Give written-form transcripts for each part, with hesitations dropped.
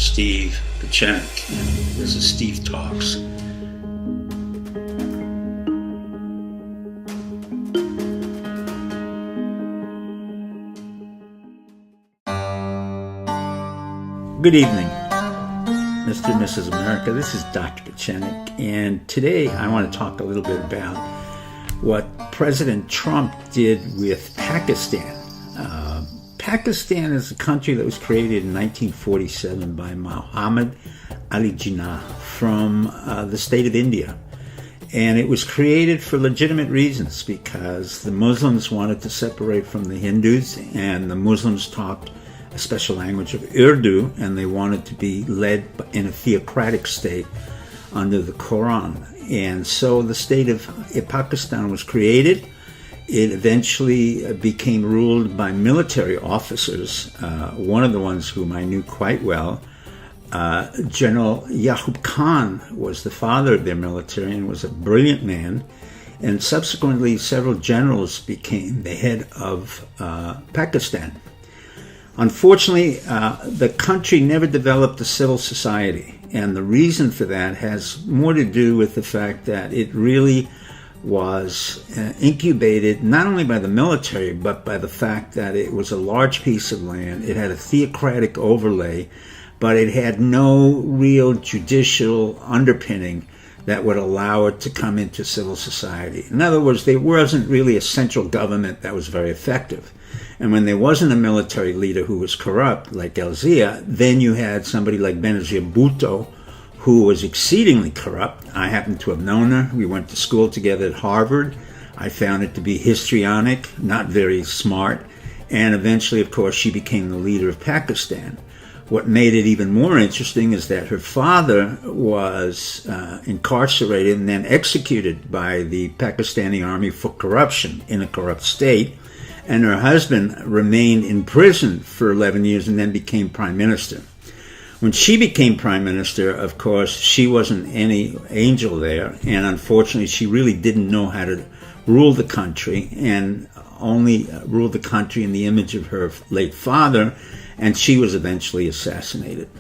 Steve Pechenik, and this is Steve Talks. Good evening, Mr. and Mrs. America. This is Dr. Pechenik, and today I want to talk a little bit about what President Trump did with Pakistan. Pakistan is a country that was created in 1947 by Muhammad Ali Jinnah from the state of India. And it was created for legitimate reasons because the Muslims wanted to separate from the Hindus, and the Muslims talked a special language of Urdu, and they wanted to be led in a theocratic state under the Quran. And so the state of Pakistan was created. It eventually became ruled by military officers. One of the ones whom I knew quite well, General Yaqub Khan, was the father of their military and was a brilliant man. And subsequently, several generals became the head of Pakistan. Unfortunately, the country never developed a civil society. And the reason for that has more to do with the fact that it really was incubated not only by the military, but by the fact that it was a large piece of land. It had a theocratic overlay, but it had no real judicial underpinning that would allow it to come into civil society. In other words, there wasn't really a central government that was very effective. And when there wasn't a military leader who was corrupt, like El Zia, then you had somebody like Benazir Bhutto, who was exceedingly corrupt. I happen to have known her. We went to school together at Harvard. I found it to be histrionic, not very smart. And eventually, of course, she became the leader of Pakistan. What made it even more interesting is that her father was incarcerated and then executed by the Pakistani army for corruption in a corrupt state. And her husband remained in prison for 11 years and then became prime minister. When she became prime minister, of course, she wasn't any angel there, and unfortunately she really didn't know how to rule the country, and only ruled the country in the image of her late father, and she was eventually assassinated.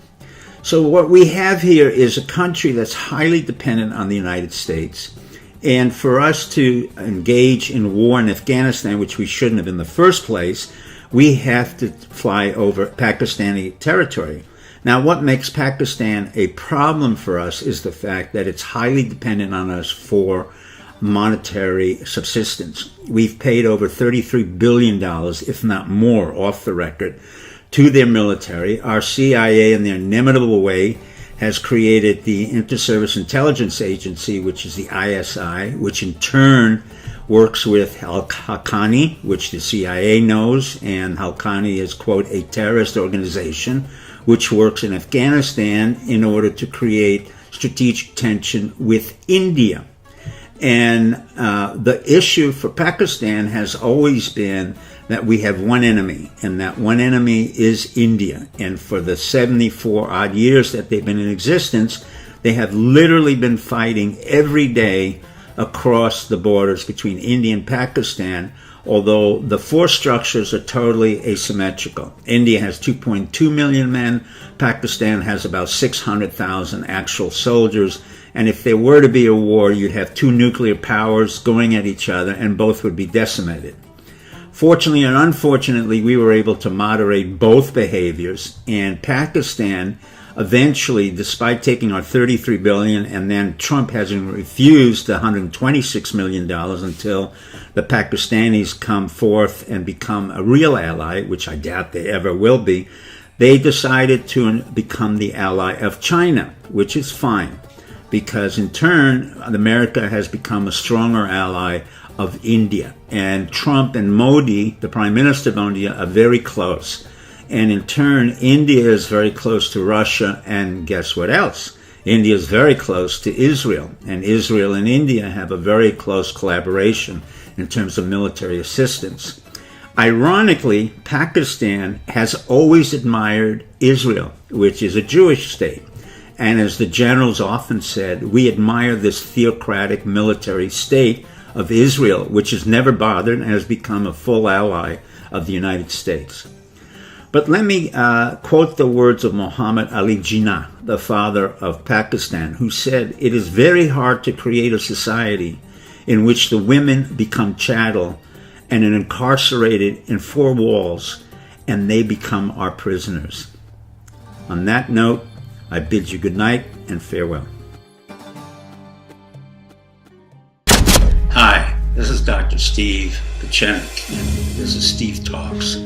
So what we have here is a country that's highly dependent on the United States, and for us to engage in war in Afghanistan, which we shouldn't have in the first place, we have to fly over Pakistani territory. Now, what makes Pakistan a problem for us is the fact that it's highly dependent on us for monetary subsistence. We've paid over $33 billion, if not more, off the record, to their military. Our CIA, in their inimitable way, has created the Inter-Service Intelligence Agency, which is the ISI, which in turn works with Al-Haqqani, which the CIA knows, and Haqqani is, quote, a terrorist organization, which works in Afghanistan in order to create strategic tension with India. And the issue for Pakistan has always been that we have one enemy, and that one enemy is India. And for the 74 odd years that they've been in existence, they have literally been fighting every day across the borders between India and Pakistan, although the force structures are totally asymmetrical. India has 2.2 million men, Pakistan has about 600,000 actual soldiers, and if there were to be a war, you'd have two nuclear powers going at each other, and both would be decimated. Fortunately and unfortunately, we were able to moderate both behaviors, and Pakistan eventually, despite taking our $33 billion, and then Trump hasn't refused the $126 million until the Pakistanis come forth and become a real ally, which I doubt they ever will be, they decided to become the ally of China, which is fine, because in turn, America has become a stronger ally of India. And Trump and Modi, the Prime Minister of India, are very close. And in turn, India is very close to Russia, and guess what else? India is very close to Israel, and Israel and India have a very close collaboration in terms of military assistance. Ironically, Pakistan has always admired Israel, which is a Jewish state. And as the generals often said, we admire this theocratic military state of Israel, which has never bothered and has become a full ally of the United States. But let me quote the words of Muhammad Ali Jinnah, the father of Pakistan, who said, "It is very hard to create a society in which the women become chattel and are incarcerated in four walls, and they become our prisoners." On that note, I bid you good night and farewell. Hi, this is Dr. Steve Pachenik, and this is Steve Talks.